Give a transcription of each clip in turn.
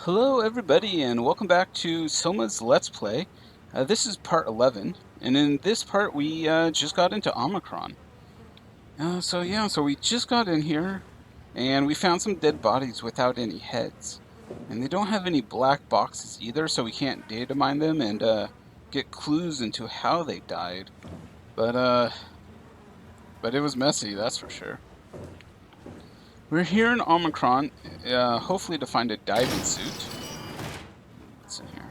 Hello, everybody, and welcome back to SOMA's Let's Play. This is part 11, and in this part we just got into Omicron. So we just got in here, and we found some dead bodies without any heads. And they don't have any black boxes either, so we can't data mine them and get clues into how they died. But, uh, but it was messy, that's for sure. We're here in Omicron, hopefully to find a diving suit. What's in here?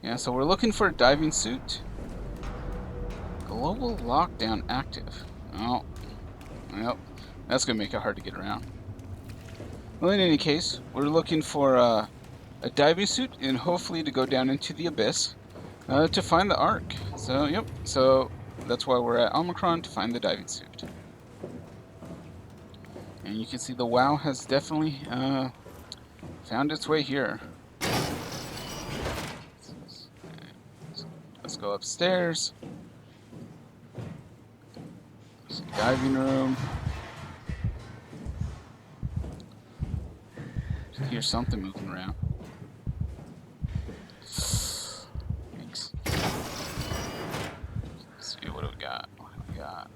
Yeah, so we're looking for a diving suit. Global lockdown active. Oh, well, that's gonna make it hard to get around. Well, in any case, we're looking for a diving suit and hopefully to go down into the abyss to find the Ark. So, yep, so that's why we're at Omicron, to find the diving suit. And you can see the WoW has definitely found its way here. Let's go upstairs. There's a diving room. I hear something moving around. Thanks. Let's see, what do we got? What do we got?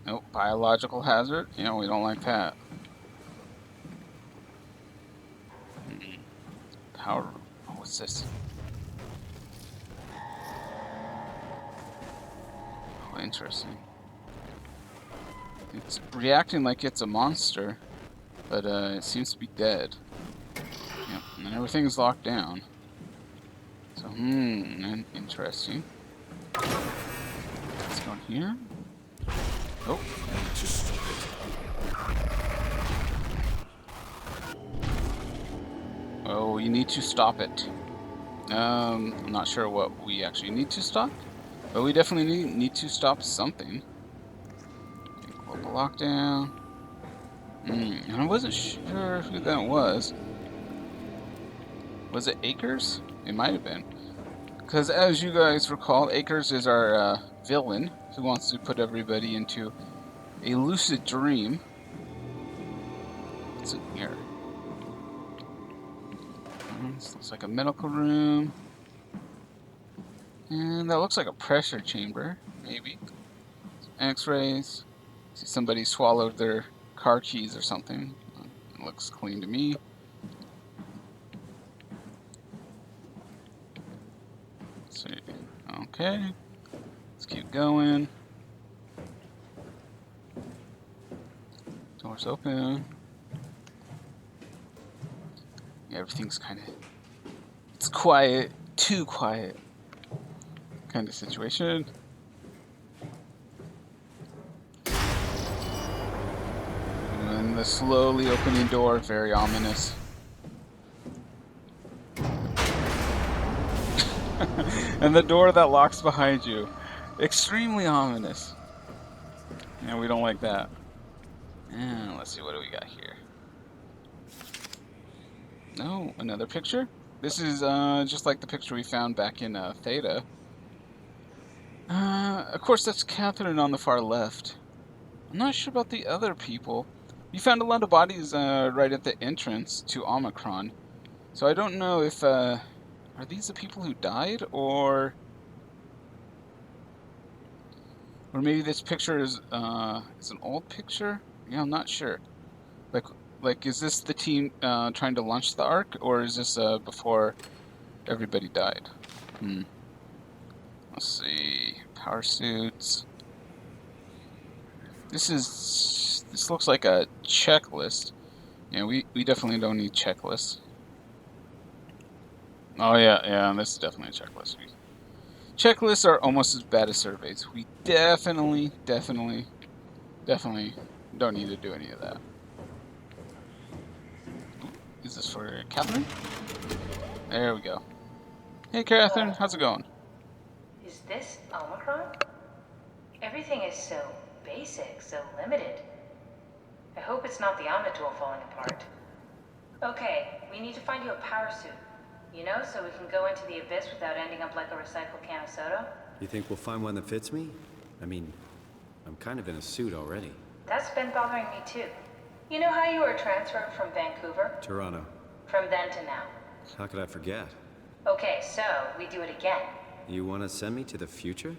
Nope, biological hazard. Yeah, we don't like that. Power room. Oh, what's this? Oh, interesting. It's reacting like it's a monster, but it seems to be dead. Yep, and everything's locked down. So, interesting. Let's go in here. Oh. Oh, you need to stop it. I'm not sure what we actually need to stop, but we definitely need to stop something. Okay, global lockdown. And I wasn't sure who that was. Was it Akers? It might have been. Because as you guys recall, Akers is our villain who wants to put everybody into a lucid dream. What's in here? This looks like a medical room. And that looks like a pressure chamber, maybe. X-rays. See, somebody swallowed their car keys or something. It looks clean to me. Let's see. Okay. Let's keep going. Doors open. Yeah, everything's kind of... It's quiet. Too quiet. Kind of situation. And the slowly opening door, very ominous. And the door that locks behind you, extremely ominous. Yeah, we don't like that. And let's see, what do we got here? No, another picture? This is just like the picture we found back in Theta. Of course, that's Catherine on the far left. I'm not sure about the other people. We found a lot of bodies right at the entrance to Omicron. So I don't know if, are these the people who died, or maybe this picture is an old picture? Yeah, I'm not sure. Like, is this the team trying to launch the Ark, or is this before everybody died? Let's see. Power suits. This looks like a checklist. Yeah, we definitely don't need checklists. Oh yeah, this is definitely a checklist. Checklists are almost as bad as surveys. We definitely don't need to do any of that. Is this for Catherine? There we go. Hey Catherine, how's it going? Is this Omicron? Everything is so basic, so limited. I hope it's not the Omnitool falling apart. Okay, we need to find you a power suit. You know, so we can go into the abyss without ending up like a recycled can of soda. You think we'll find one that fits me? I mean, I'm kind of in a suit already. That's been bothering me too. You know how you were transferred from Vancouver? Toronto. From then to now. How could I forget? Okay, so we do it again. You want to send me to the future?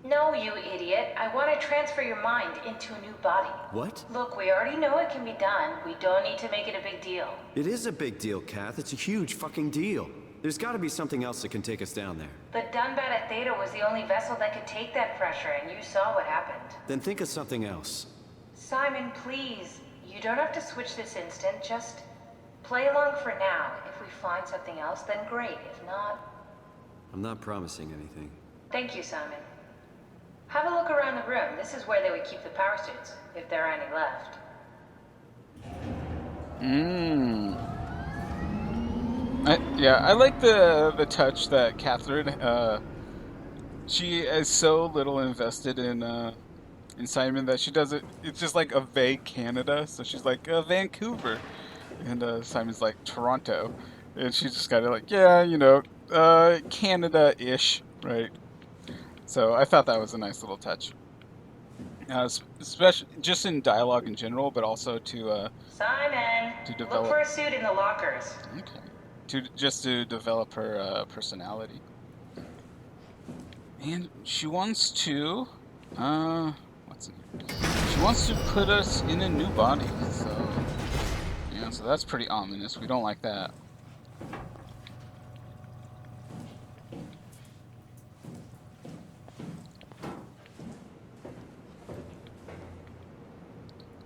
No, you idiot. I want to transfer your mind into a new body. What? Look, we already know it can be done. We don't need to make it a big deal. It is a big deal, Kath. It's a huge fucking deal. There's got to be something else that can take us down there. The Dunbat at Theta was the only vessel that could take that pressure, and you saw what happened. Then think of something else. Simon, please. You don't have to switch this instant. Just play along for now. If we find something else, then great. If not... I'm not promising anything. Thank you, Simon. Have a look around the room. This is where they would keep the power suits, if there are any left. I like the touch that Catherine, she is so little invested in Simon that she does it. It's just like a vague Canada, so she's like Vancouver, and Simon's like Toronto, and she's just kind of like, yeah, Canada-ish, right? So I thought that was a nice little touch, especially just in dialogue in general, but also to Simon! develop. Look for a suit in the lockers. Okay. To develop her personality, and she wants to, what's it? She wants to put us in a new body. So yeah, so that's pretty ominous. We don't like that.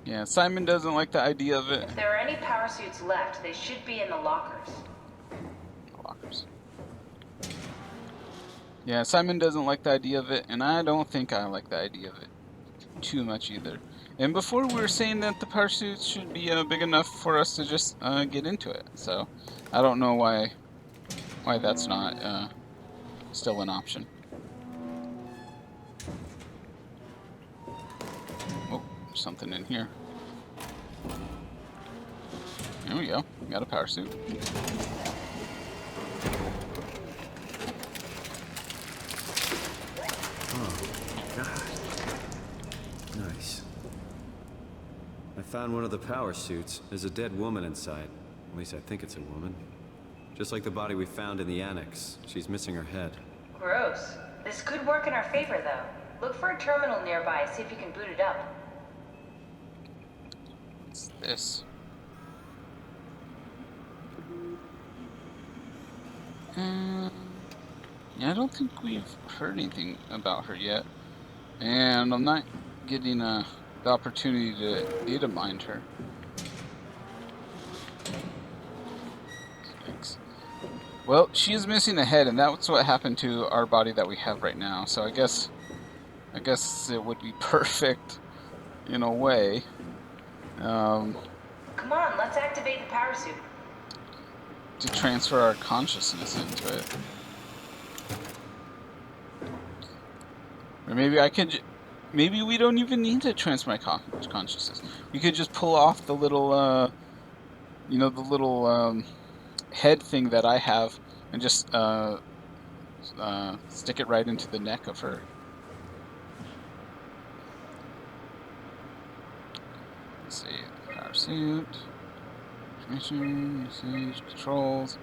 Yeah, Simon doesn't like the idea of it. If there are any power suits left, they should be in the lockers. Lockers. Yeah, Simon doesn't like the idea of it, and I don't think I like the idea of it too much either. And before we were saying that the power suits should be big enough for us to just get into it. So I don't know why that's not still an option. Oh, there's something in here. There we go. We got a power suit. Nice. I found one of the power suits. There's a dead woman inside. At least I think it's a woman. Just like the body we found in the annex. She's missing her head. Gross. This could work in our favor, though. Look for a terminal nearby, see if you can boot it up. What's this? Yeah, I don't think we've heard anything about her yet. And I'm not getting the opportunity to data mine her. Thanks. Well, she is missing a head, and that's what happened to our body that we have right now. So I guess it would be perfect in a way. Come on, let's activate the power suit. To transfer our consciousness into it. Or maybe I could... Maybe we don't even need to transfer my consciousness. We could just pull off the little, the little head thing that I have and just stick it right into the neck of her. Let's see. Power suit. Transmission, usage, controls.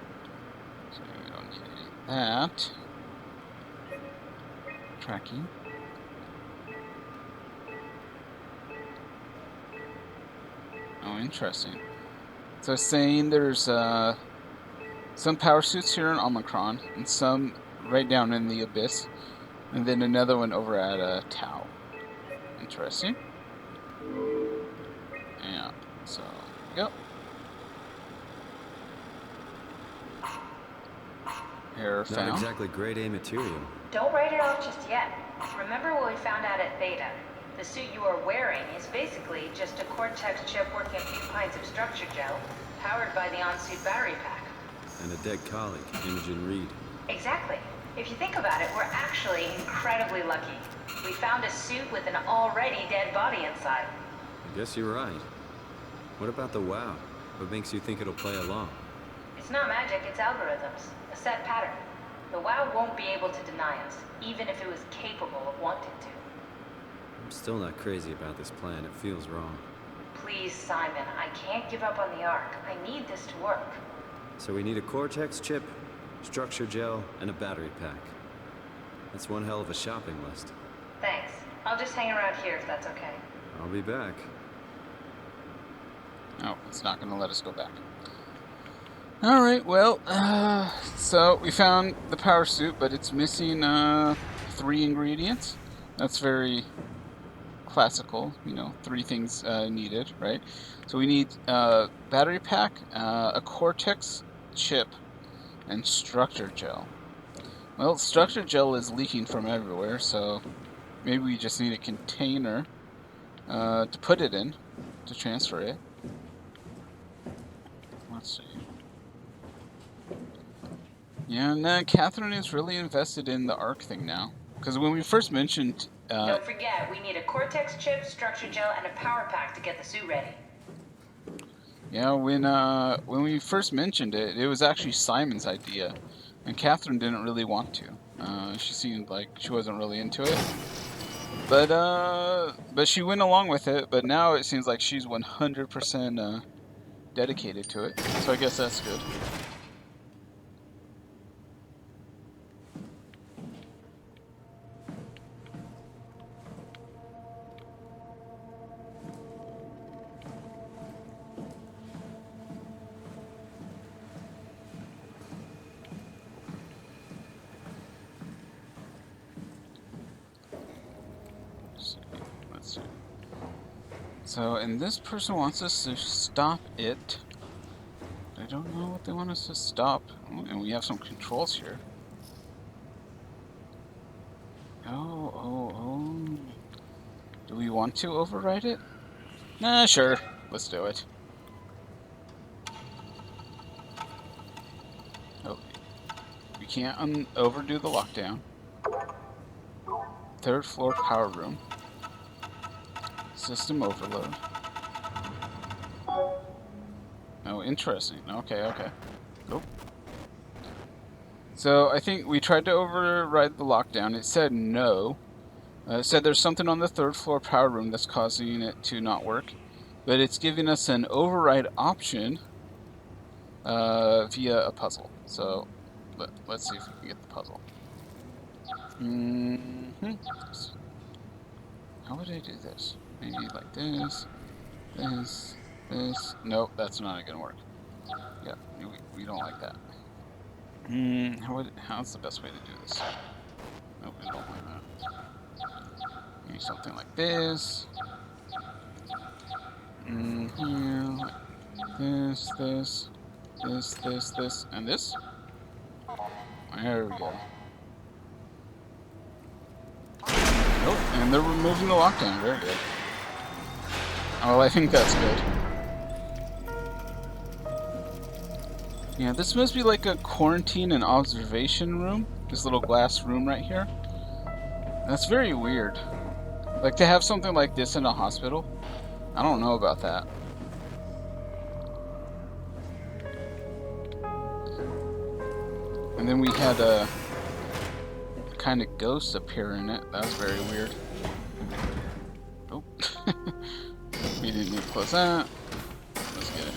So we don't need any of that. Tracking. Oh, interesting. So it's saying there's some power suits here in Omicron, and some right down in the Abyss, and then another one over at Tau. Interesting. Yeah, so, yep. Error found. Not exactly grade A material. Don't write it off just yet. Remember what we found out at Theta? The suit you are wearing is basically just a Cortex chip working a few pints of structure gel, powered by the on-suit battery pack. And a dead colleague, Imogen Reed. Exactly. If you think about it, we're actually incredibly lucky. We found a suit with an already dead body inside. I guess you're right. What about the WoW? What makes you think it'll play along? It's not magic, it's algorithms. A set pattern. The WoW won't be able to deny us, even if it was capable of wanting to. I'm still not crazy about this plan. It feels wrong. Please, Simon, I can't give up on the Ark. I need this to work. So we need a Cortex chip, structure gel, and a battery pack. That's one hell of a shopping list. Thanks. I'll just hang around here if that's okay. I'll be back. Oh, it's not going to let us go back. Alright, well, so we found the power suit, but it's missing 3 ingredients. That's very classical, you know, 3 things needed, right? So we need battery pack, a Cortex chip, and structure gel. Well, structure gel is leaking from everywhere, so maybe we just need a container to put it in, to transfer it. Let's see. Yeah, and Catherine is really invested in the ARC thing now. Because when we first mentioned... Don't forget, we need a Cortex chip, structure gel, and a power pack to get the suit ready. Yeah, when we first mentioned it, it was actually Simon's idea. And Catherine didn't really want to. She seemed like she wasn't really into it. But she went along with it, but now it seems like she's 100% dedicated to it. So I guess that's good. Let's see. So, and this person wants us to stop it. I don't know what they want us to stop. Oh, and we have some controls here. Oh. Do we want to override it? Nah, sure. Let's do it. Oh, we can't overdo the lockdown. 3rd floor power room. System overload. Oh, interesting. Okay. Oh. So I think we tried to override the lockdown. It said no. It said there's something on the 3rd floor power room that's causing it to not work. But it's giving us an override option via a puzzle. So let's see if we can get the puzzle. How would I do this? Maybe like this. Nope, that's not gonna work. Yeah, we don't like that. How's the best way to do this? Nope, we don't like that. Maybe something like this. Here, like this, and this. There we go. Nope, and they're removing the lockdown. Very good. Oh, I think that's good. Yeah, this must be like a quarantine and observation room. This little glass room right here. That's very weird. Like, to have something like this in a hospital? I don't know about that. And then we had a kind of ghost appear in it. That was very weird. Oh. We didn't need to close that. Let's get it.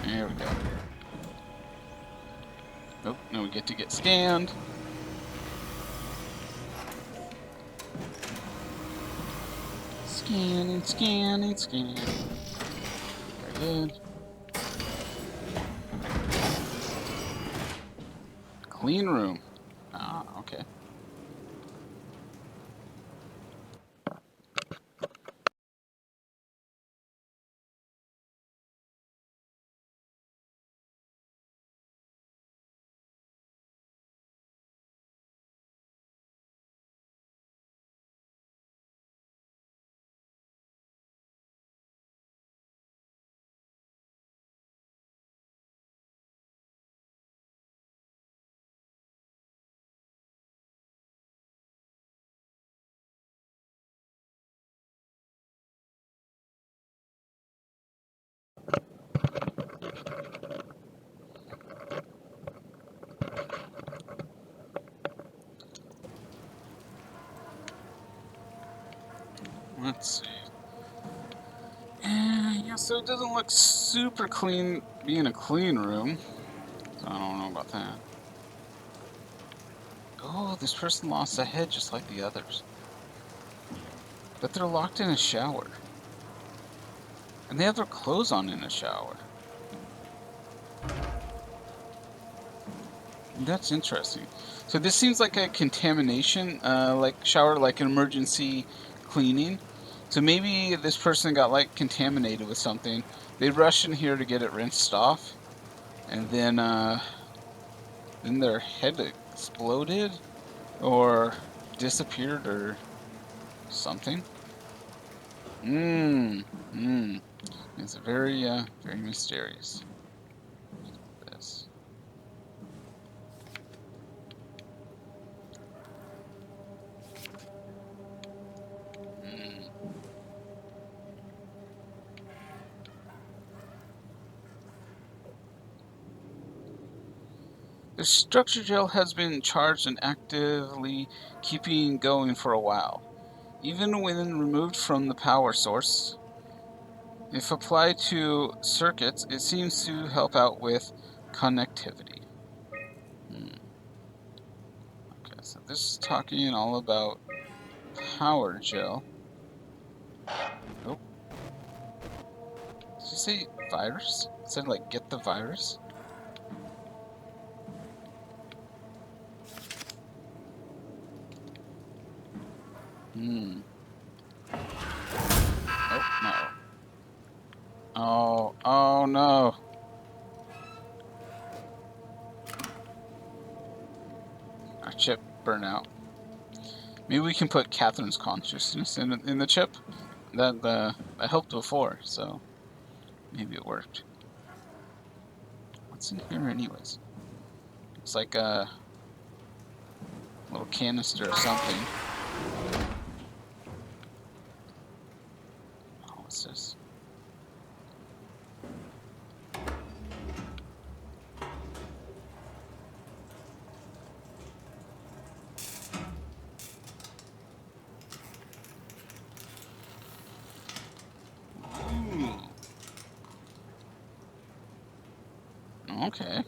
There we go. Oh, now we get to get scanned. Scanning. Very good. Clean room. Ah, okay. Let's see. Yeah, so it doesn't look super clean being a clean room. So about that. Oh, this person lost a head just like the others. But they're locked in a shower. And they have their clothes on in a shower. That's interesting. So this seems like a contamination, like shower, like an emergency cleaning. So maybe this person got like contaminated with something. They rushed in here to get it rinsed off, and then their head exploded or disappeared or something. It's very, very mysterious. This. The structure gel has been charged and actively keeping going for a while. Even when removed from the power source, if applied to circuits, it seems to help out with connectivity. Okay, so this is talking all about power gel. Oh, did you say virus? It said like get the virus? Oh, no. Oh no. Our chip burn out. Maybe we can put Catherine's consciousness in the chip. That helped before, so maybe it worked. What's in here anyways? It's like a little canister or something. Oh, what's this? Okay.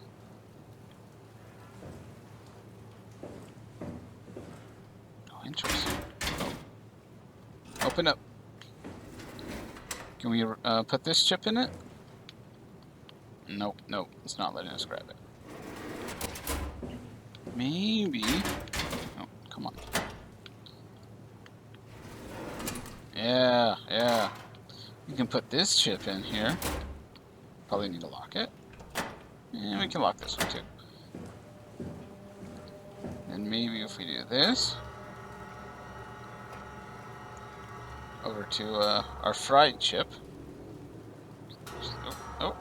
Oh, interesting. Oh. Open up. Can we put this chip in it? Nope, nope. It's not letting us grab it. Maybe. Oh, come on. Yeah, yeah. We can put this chip in here. Probably need to lock it. And we can lock this one too. And maybe if we do this, over to our fried chip. Oh,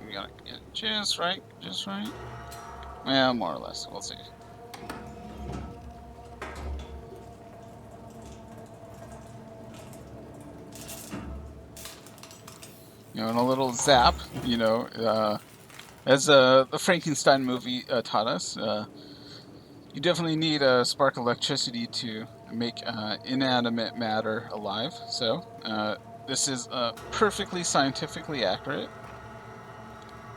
we gotta get it just right, just right. Well, more or less. We'll see. You know, and a little zap. You know, as the Frankenstein movie taught us. You definitely need a spark of electricity to make inanimate matter alive. So this is perfectly scientifically accurate.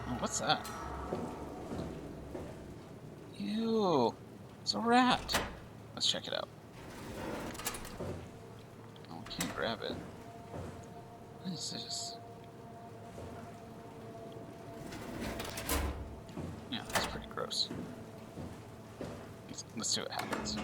Oh, what's that? Ew, it's a rat. Let's check it out. Oh, we can't grab it. What is this? Yeah, that's pretty gross. Let's see what happens.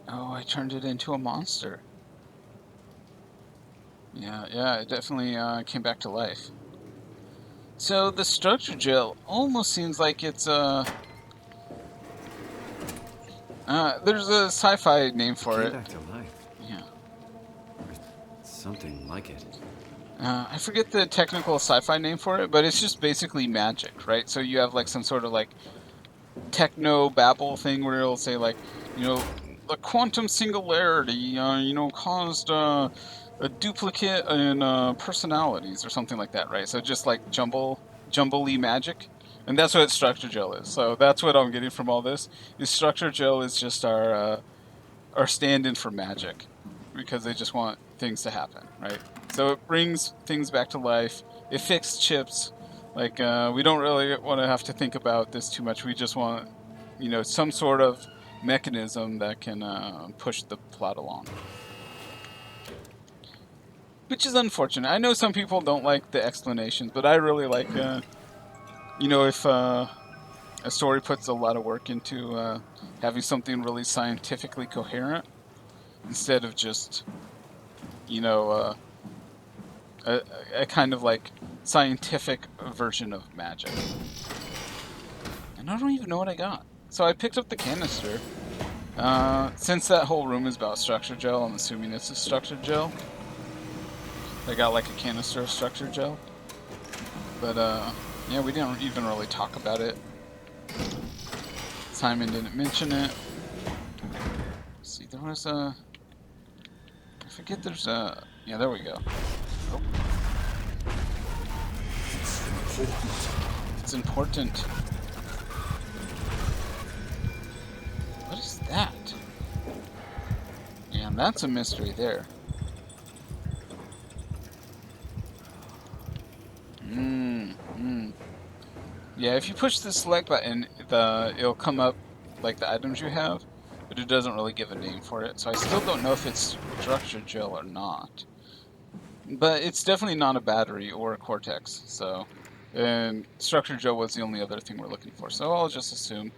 Oh, I turned it into a monster. Yeah, it definitely came back to life. So the structure gel almost seems like it's there's a sci-fi name for it. Back to life. Yeah. Something like it. I forget the technical sci-fi name for it, but it's just basically magic, right? So you have like some sort of like techno babble thing where it'll say like, you know, the quantum singularity, you know, caused a duplicate in personalities or something like that, right? So just like jumbly magic, And that's what structure gel is. So that's what I'm getting from all this. Is structure gel is just our stand-in for magic, because they just want things to happen, right? So it brings things back to life. It fixes chips. Like we don't really want to have to think about this too much. We just want, some sort of mechanism that can push the plot along, which is unfortunate. I know some people don't like the explanations, but I really like, if a story puts a lot of work into having something really scientifically coherent instead of just, you know, uh, a, a kind of like scientific version of magic. And I don't even know what I got. So I picked up the canister. Since that whole room is about structure gel, I'm assuming it's a structured gel. I got like a canister of structured gel. But yeah, we didn't even really talk about it. Simon didn't mention it. Let's see, there was a... I forget there's a... Yeah, there we go. Oh. It's important. What is that? And that's a mystery there. Yeah, if you push the select button, it'll come up like the items you have, but it doesn't really give a name for it. So I still don't know if it's structure gel or not. But it's definitely not a battery or a cortex. So, and structure gel was the only other thing we're looking for. So I'll just assume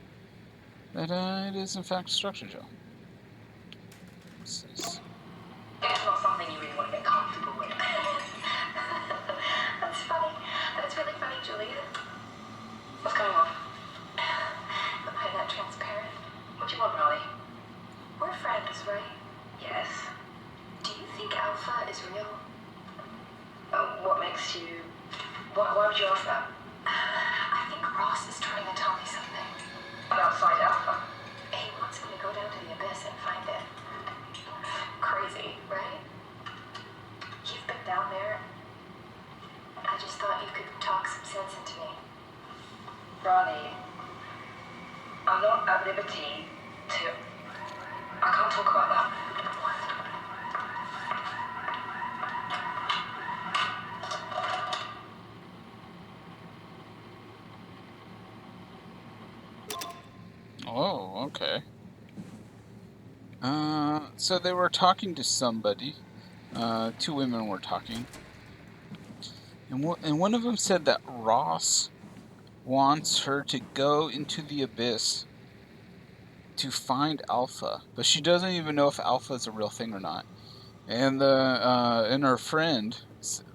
that it is in fact structure gel. What's this? It's not something you really want to get comfortable with. That's funny. That's really funny, Julia. What's going on? Am I that transparent? What do you want, Molly? We're friends, right? Yes. Do you think Alpha is real? What makes you... Why would you ask that? I think Ross is trying to tell me something. Outside Alpha? He wants me to go down to the abyss and find it. Crazy, right? You've been down there. I just thought you could talk some sense into me. Ronnie, I'm not at liberty to... I can't talk about that. Oh, okay. So they were talking to somebody. Two women were talking. And one of them said that Ross wants her to go into the abyss to find Alpha, but she doesn't even know if Alpha is a real thing or not. And her friend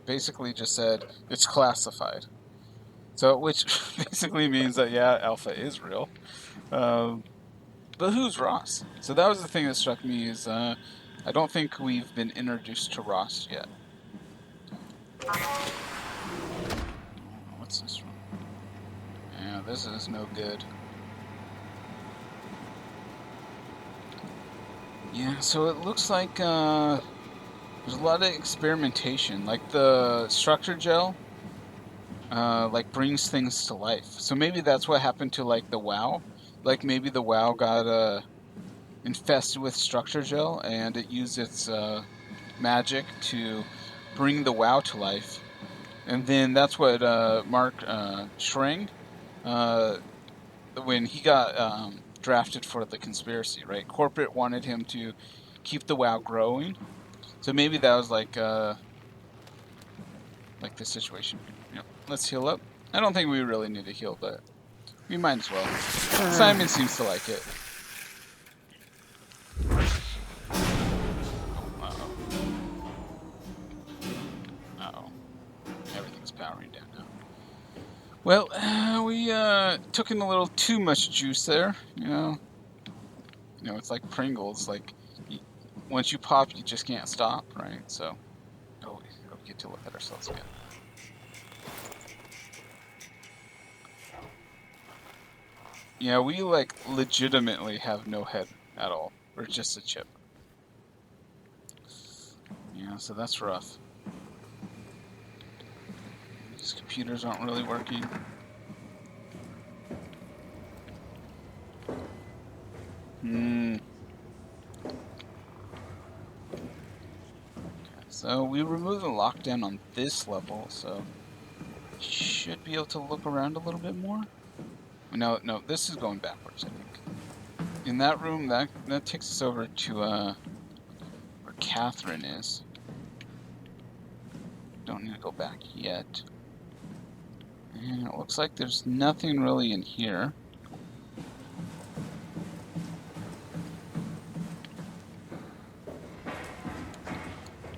basically just said it's classified. So, which basically means that yeah, Alpha is real. But who's Ross? So that was the thing that struck me is I don't think we've been introduced to Ross yet. What's this from? Yeah, this is no good. Yeah, so it looks like there's a lot of experimentation. Like the structure gel, like brings things to life. So maybe that's what happened to like the WoW. Like maybe the WoW got infested with structure gel, and it used its magic to bring the WoW to life. And then that's what Mark Schrang, uh, when he got drafted for the conspiracy, right? Corporate wanted him to keep the WoW growing. So maybe that was like the situation. Yep. Let's heal up. I don't think we really need to heal, but we might as well. Simon seems to like it. Uh-oh. Uh-oh. Everything's powering down now. Well, we took in a little too much juice there, it's like Pringles. Like, once you pop, you just can't stop, right? So, we get to look at ourselves again. Yeah, we like legitimately have no head at all. We're just a chip. Yeah, so that's rough. These computers aren't really working. Hmm. So we removed the lockdown on this level, so should be able to look around a little bit more. No, no, this is going backwards, I think. In that room, that takes us over to where Catherine is. Don't need to go back yet. And it looks like there's nothing really in here.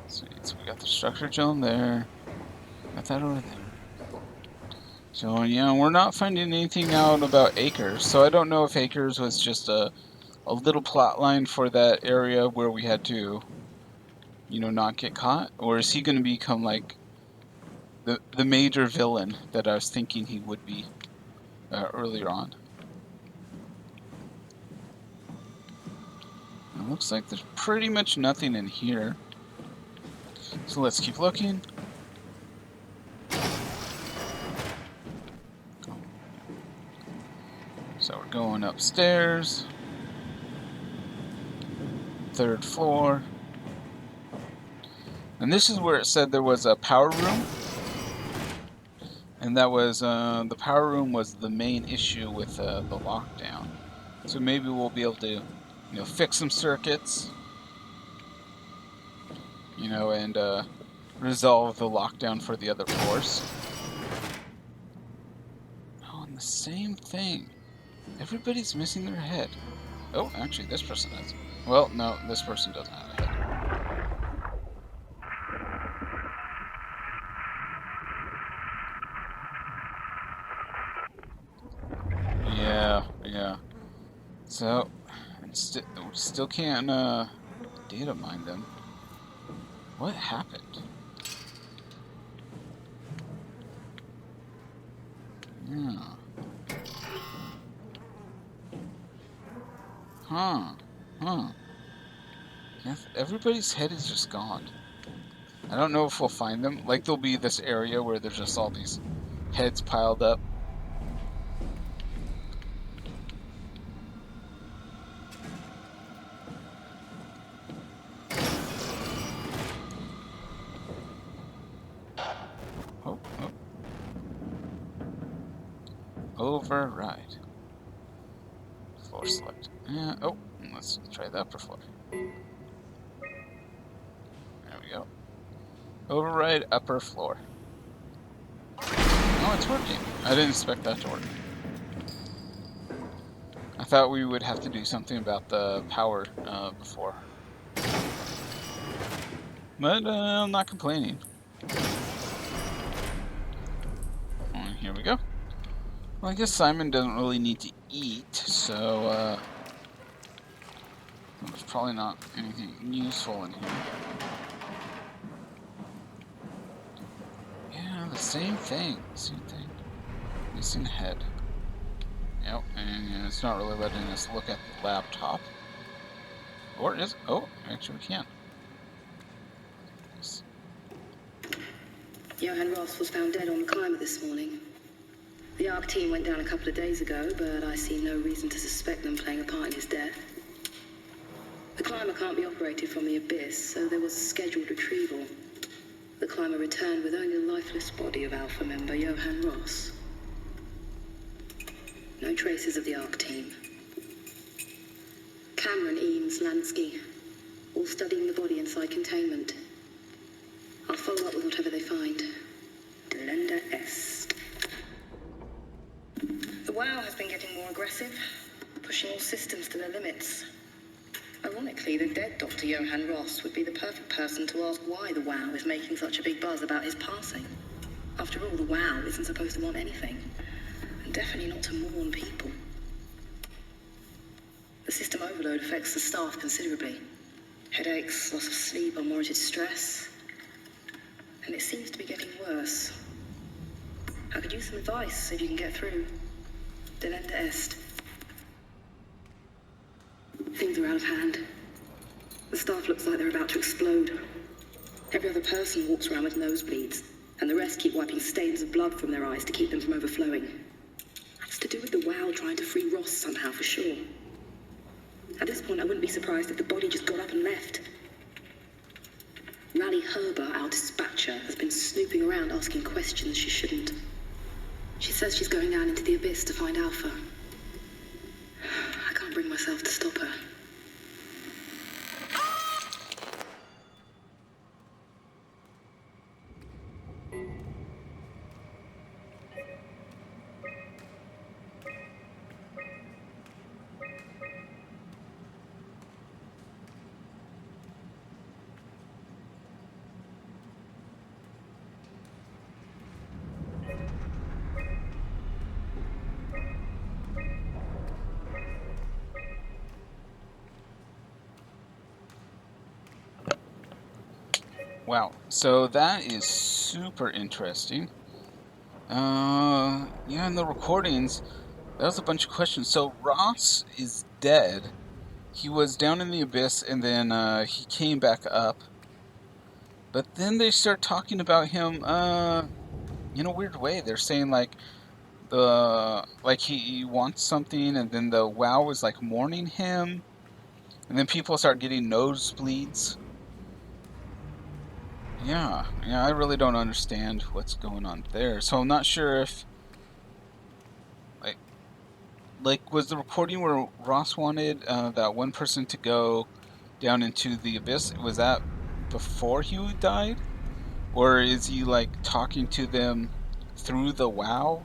Sweet, so we got the structure gel there. Got that over there. So yeah, we're not finding anything out about Acres. So I don't know if Acres was just a little plot line for that area where we had to, you know, not get caught, or is he going to become like the major villain that I was thinking he would be earlier on? It looks like there's pretty much nothing in here. So let's keep looking. So we're going upstairs. 3rd floor. And this is where it said there was a power room. And that was, the power room was the main issue with the lockdown. So maybe we'll be able to, you know, fix some circuits. You know, and resolve the lockdown for the other floors. Oh, and the same thing. Everybody's missing their head. Oh, actually, this person does. Well, no, this person doesn't have a head. Yeah, yeah. So, we still can't data mine them. What happened? Yeah. Huh. Huh. Yeah, everybody's head is just gone. I don't know if we'll find them. Like, there'll be this area where there's just all these heads piled up. Oh, oh. Override. Floor select. Yeah, oh, let's try the upper floor. There we go. Override upper floor. Oh, it's working. I didn't expect that to work. I thought we would have to do something about the power before. But I'm not complaining. And here we go. Well, I guess Simon doesn't really need to eat, so there's probably not anything useful in here. Yeah, the same thing. Same thing. Missing head. Yep, and it's not really letting us look at the laptop. Or is... Oh, actually we can. Johann Ross was found dead on the climber this morning. The ARC team went down a couple of days ago, but I see no reason to suspect them playing a part in his death. The climber can't be operated from the abyss, so there was a scheduled retrieval. The climber returned with only the lifeless body of Alpha member Johann Ross. No traces of the ARC team. Cameron, Eames, Lansky, all studying the body inside containment. I'll follow up with whatever they find. Delenda Est. The WoW has been getting more aggressive, pushing all systems to their limits. Ironically, the dead Dr. Johann Ross would be the perfect person to ask why the WoW is making such a big buzz about his passing. After all, the WoW isn't supposed to want anything, and definitely not to mourn people. The system overload affects the staff considerably. Headaches, loss of sleep, unwarranted stress. And it seems to be getting worse. I could use some advice if you can get through. Delenda Est. Things are out of hand. The staff looks like they're about to explode. Every other person walks around with nosebleeds, and the rest keep wiping stains of blood from their eyes to keep them from overflowing. That's to do with the WoW trying to free Ross somehow, for sure. At this point, I wouldn't be surprised if the body just got up and left. Rally Herber, our dispatcher, has been snooping around asking questions she shouldn't. She says she's going down into the abyss to find Alpha. I can't bring myself to stop her. Wow, so that is super interesting. Yeah, in the recordings, that was a bunch of questions. So Ross is dead. He was down in the abyss, and then he came back up. But then they start talking about him in a weird way. They're saying like he wants something, and then the WoW is like mourning him, and then people start getting nosebleeds. Yeah, I really don't understand what's going on there. So I'm not sure if was the recording where Ross wanted that one person to go down into the abyss, was that before he died? Or is he like talking to them through the WoW?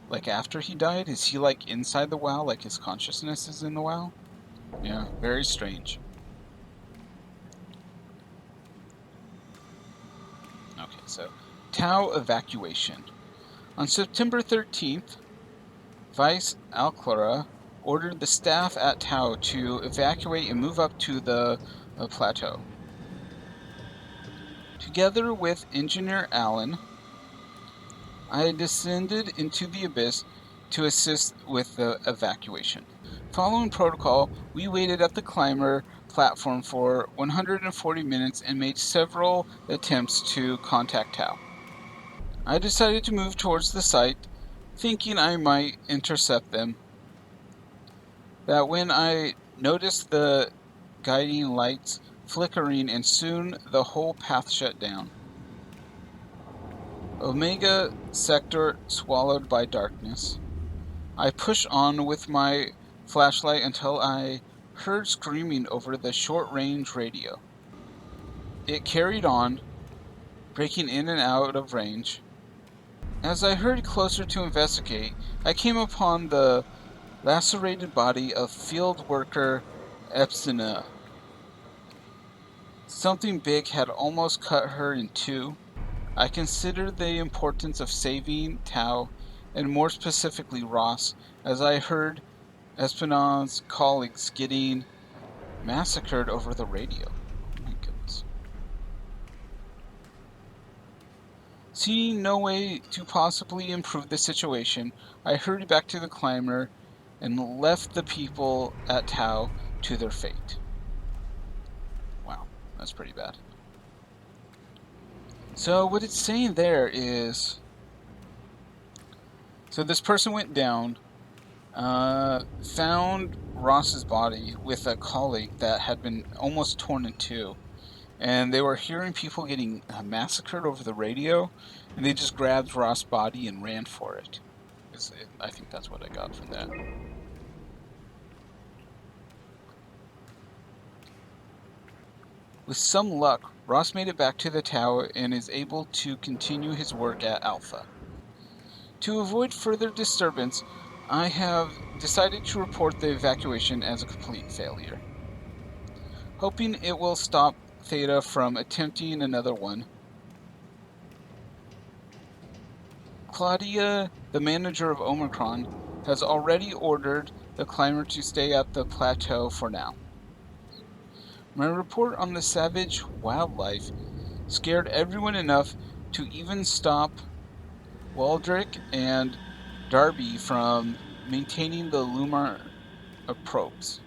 Like after he died? Is he like inside the WoW, like his consciousness is in the WoW? Yeah, very strange. Okay, so Tau evacuation. On September 13th, Vice Alclara ordered the staff at Tau to evacuate and move up to the plateau. Together with Engineer Allen, I descended into the abyss to assist with the evacuation. Following protocol, we waited at the climber platform for 140 minutes and made several attempts to contact Tau. I decided to move towards the site, thinking I might intercept them. That when I noticed the guiding lights flickering, and soon the whole path shut down. Omega sector swallowed by darkness. I pushed on with my flashlight until I heard screaming over the short-range radio. It carried on, breaking in and out of range. As I hurried closer to investigate, I came upon the lacerated body of field worker Epsina. Something big had almost cut her in two. I considered the importance of saving Tau, and more specifically Ross, as I heard Espinon's colleagues getting massacred over the radio. Oh my goodness. Seeing no way to possibly improve the situation, I hurried back to the climber and left the people at Tau to their fate. Wow, that's pretty bad. So what it's saying there is, so this person went down, found Ross's body with a colleague that had been almost torn in two, and they were hearing people getting massacred over the radio, and they just grabbed Ross's body and ran for it. I think that's what I got from that. With some luck, Ross made it back to the tower and is able to continue his work at Alpha. To avoid further disturbance, I have decided to report the evacuation as a complete failure, hoping it will stop Theta from attempting another one. Claudia, the manager of Omicron, has already ordered the climber to stay at the plateau for now. My report on the savage wildlife scared everyone enough to even stop Waldrick and Darby from maintaining the Lumar probes.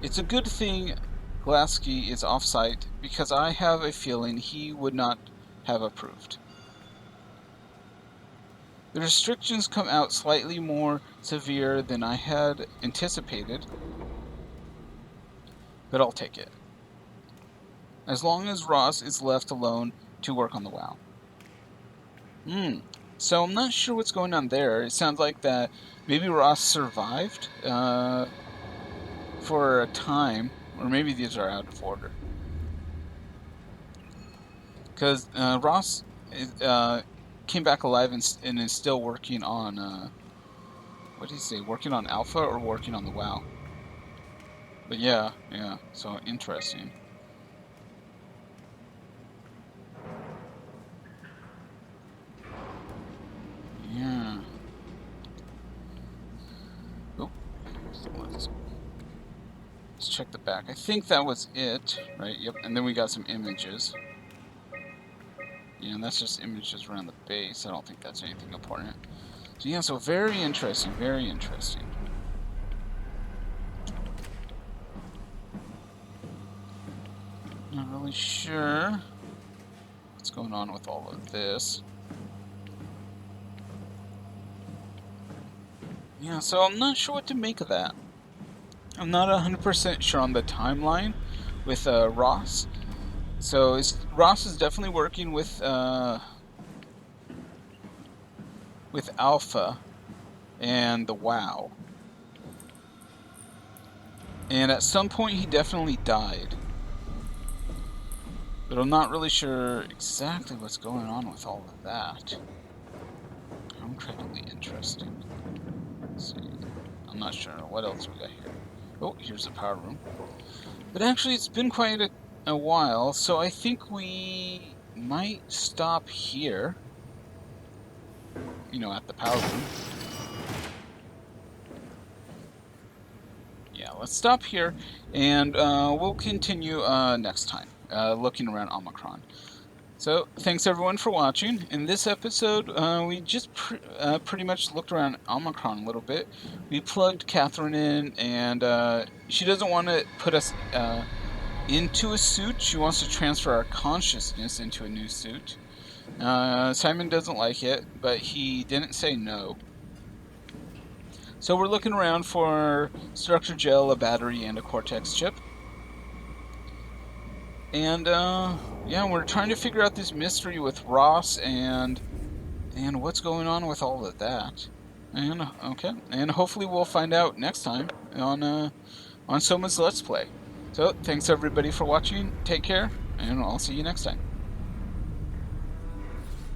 It's a good thing Glaski is off-site, because I have a feeling he would not have approved. The restrictions come out slightly more severe than I had anticipated, but I'll take it. As long as Ross is left alone to work on the WoW. So I'm not sure what's going on there. It sounds like that maybe Ross survived for a time, or maybe these are out of order. Because Ross came back alive and is still working on, what did he say, working on Alpha or working on the WoW? But yeah, so interesting. Yeah. Oh, let's check the back. I think that was it, right? Yep, and then we got some images. Yeah, and that's just images around the base. I don't think that's anything important. So yeah, so very interesting, very interesting. Not really sure what's going on with all of this. Yeah, so I'm not sure what to make of that. I'm not 100% sure on the timeline with Ross. So Ross is definitely working with Alpha and the WoW. And at some point he definitely died. But I'm not really sure exactly what's going on with all of that. Incredibly interesting. Let's see. I'm not sure. What else we got here? Oh, here's the power room. But actually, it's been quite a while, so I think we might stop here. You know, at the power room. Yeah, let's stop here, and we'll continue next time, looking around Omicron. So, thanks everyone for watching. In this episode, we just pretty much looked around Omicron a little bit. We plugged Catherine in, and she doesn't want to put us into a suit. She wants to transfer our consciousness into a new suit. Simon doesn't like it, but he didn't say no. So we're looking around for structure gel, a battery, and a Cortex chip. And yeah, we're trying to figure out this mystery with Ross and what's going on with all of that. And okay, and hopefully we'll find out next time on Soma's Let's Play. So thanks everybody for watching. Take care, and I'll see you next time.